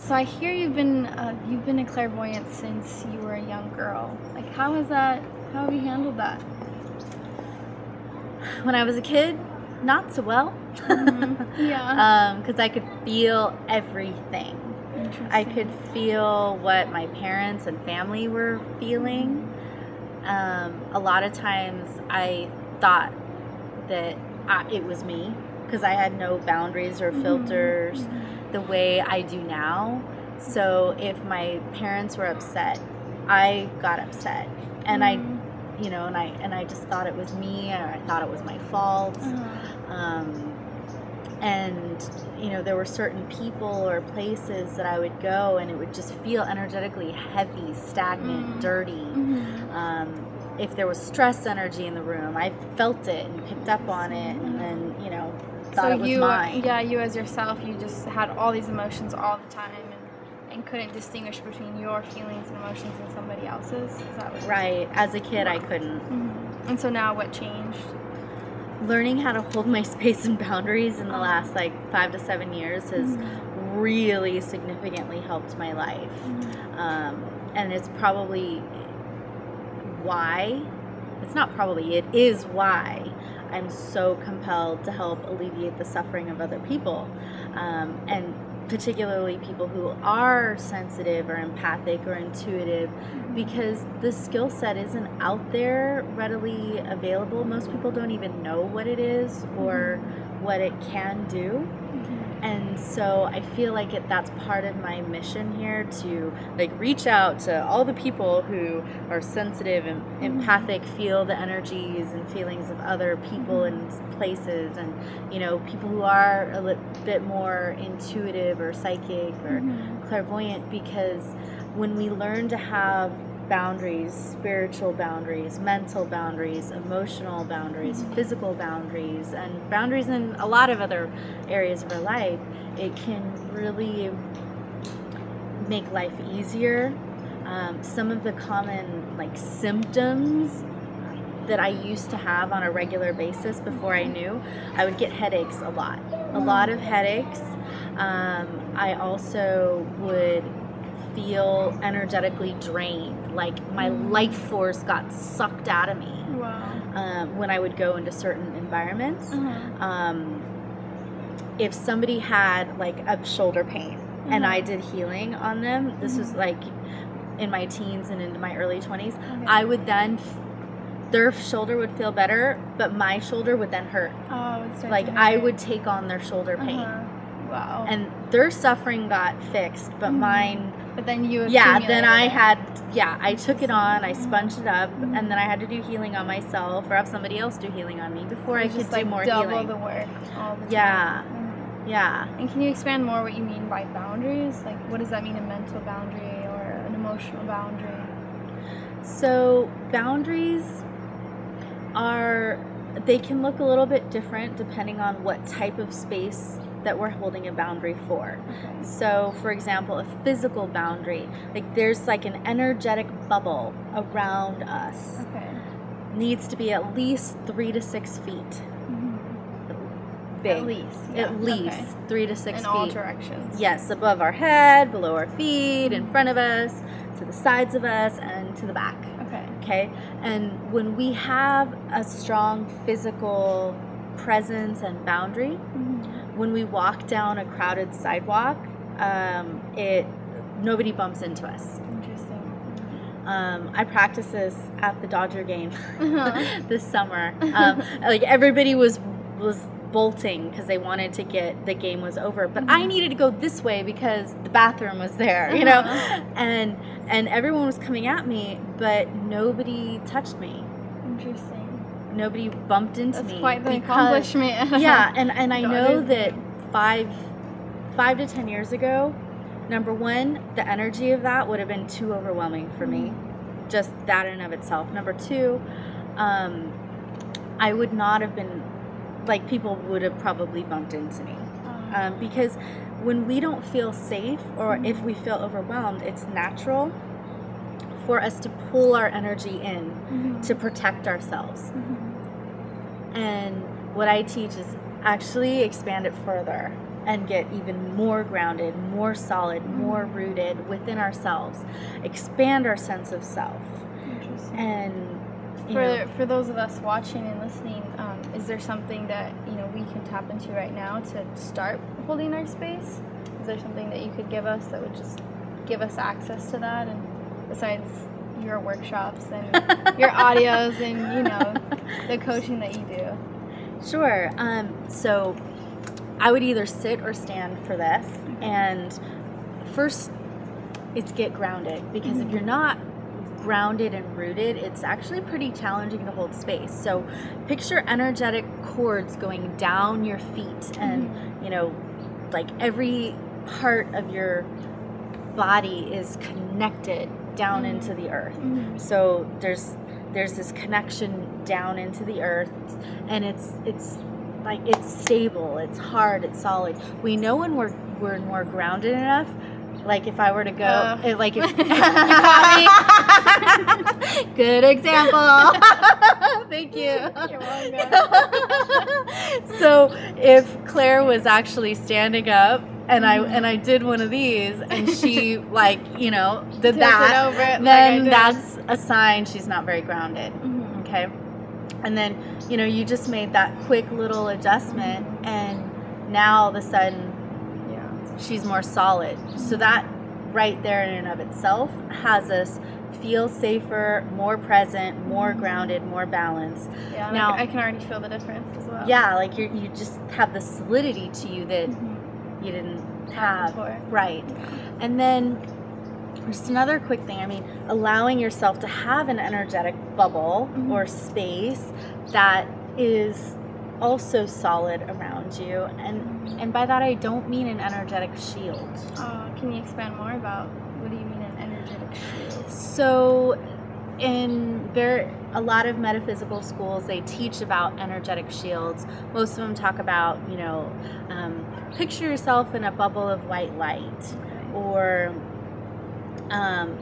So I hear you've been a clairvoyant since you were a young girl. Like, how have you handled that? When I was a kid, not so well. Yeah. Because I could feel everything. I could feel what my parents and family were feeling. A lot of times I thought that it was me because I had no boundaries or filters the way I do now. So if my parents were upset, I got upset, and I just thought it was me, or I thought it was my fault. And there were certain people or places that I would go, and it would just feel energetically heavy, stagnant, dirty. If there was stress energy in the room, I felt it and picked up on it, and then thought it was mine. Yeah, you as yourself, you just had all these emotions all the time, and couldn't distinguish between your feelings and emotions and somebody else's. Is that what Right. As a kid, I couldn't. And so now, what changed? Learning how to hold my space and boundaries in the last 5 to 7 years has really significantly helped my life. And it's probably why, it's not probably, it is why I'm so compelled to help alleviate the suffering of other people. And particularly people who are sensitive or empathic or intuitive, because the skill set isn't out there readily available. Most people don't even know what it is or what it can do. And so I feel like that's part of my mission here, to reach out to all the people who are sensitive and empathic, feel the energies and feelings of other people and places, and people who are a little bit more intuitive or psychic or clairvoyant, because when we learn to have boundaries, spiritual boundaries, mental boundaries, emotional boundaries, physical boundaries, and boundaries in a lot of other areas of our life, it can really make life easier. Some of the common symptoms that I used to have on a regular basis before I knew, I would get headaches a lot of headaches. I also would feel energetically drained, like my life force got sucked out of me. When I would go into certain environments. If somebody had a shoulder pain and I did healing on them, this was in my teens and into my early 20s, I would then their shoulder would feel better, but my shoulder would then hurt. I would take on their shoulder pain. Wow. And their suffering got fixed, but mine. But then you then I took it on, I sponged it up, and then I had to do healing on myself or have somebody else do healing on me before I could do more double healing. The work all the time. Yeah. And can you expand more what you mean by boundaries? What does that mean, a mental boundary or an emotional boundary? So boundaries they can look a little bit different depending on what type of space that we're holding a boundary for. So for example, a physical boundary, there's an energetic bubble around us. Needs to be at least 3 to 6 feet big. At least 3 to 6 feet. In all directions. Yes, above our head, below our feet, in front of us, to the sides of us, and to the back. Okay? And when we have a strong physical presence and boundary, when we walk down a crowded sidewalk, nobody bumps into us. Interesting. I practiced this at the Dodger game this summer. Everybody was bolting because they wanted to the game was over, but I needed to go this way because the bathroom was there, and everyone was coming at me, but nobody touched me. Interesting. Nobody bumped into me. That's quite the accomplishment. Yeah, and I know that 5 to 10 years ago, number one, the energy of that would have been too overwhelming for me, just that in and of itself. Number two, I would not have been, people would have probably bumped into me. Because when we don't feel safe, or if we feel overwhelmed, it's natural for us to pull our energy in to protect ourselves. And what I teach is actually expand it further and get even more grounded, more solid, more rooted within ourselves, expand our sense of self. Interesting. And for those of us watching and listening, is there something that we can tap into right now to start holding our space? Is there something that you could give us that would just give us access to that, and besides your workshops and your audios and the coaching that you do? Sure. So I would either sit or stand for this. And first, it's get grounded, because if you're not grounded and rooted, it's actually pretty challenging to hold space. So picture energetic cords going down your feet, and like every part of your body is connected down into the earth. So there's this connection down into the earth, and it's like it's stable, it's hard, it's solid. We know when we're more grounded enough. Like if I were to go, like if good example. Thank you. You're welcome. So if Claire was actually standing up, and I did one of these, and she did that, over then that's a sign she's not very grounded. Okay, and then you just made that quick little adjustment, and now all of a sudden she's more solid. So that right there in and of itself has us feel safer, more present, more grounded, more balanced. Yeah, now I can already feel the difference as well. Yeah, like you just have the solidity to you that you didn't have before. Right. And then just another quick thing, allowing yourself to have an energetic bubble or space that is also solid around you, and by that I don't mean an energetic shield. Can you expand more about what do you mean an energetic shield? So in a lot of metaphysical schools, they teach about energetic shields. Most of them talk about picture yourself in a bubble of white light, or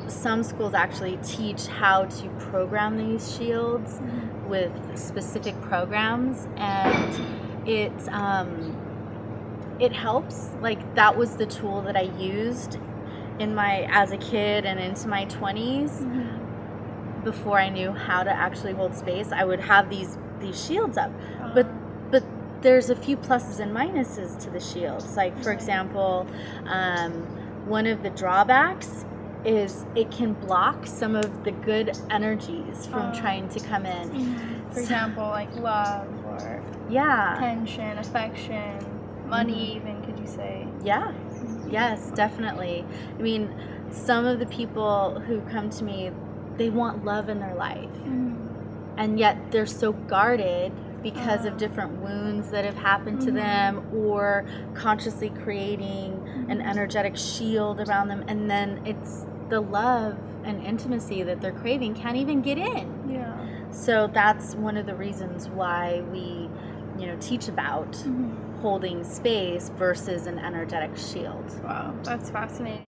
some schools actually teach how to program these shields with specific programs, and it helps. Like that was the tool that I used as a kid and into my 20s. Before I knew how to actually hold space, I would have these shields up, but there's a few pluses and minuses to the shields. Like for example, one of the drawbacks is it can block some of the good energies from trying to come in. For example, like love or tension, affection, money even, could you say? Yeah. Yes, definitely. Some of the people who come to me, they want love in their life, and yet they're so guarded because of different wounds that have happened to them, or consciously creating an energetic shield around them, and then it's the love and intimacy that they're craving can't even get in. Yeah. So that's one of the reasons why we teach about holding space versus an energetic shield. Wow, that's fascinating.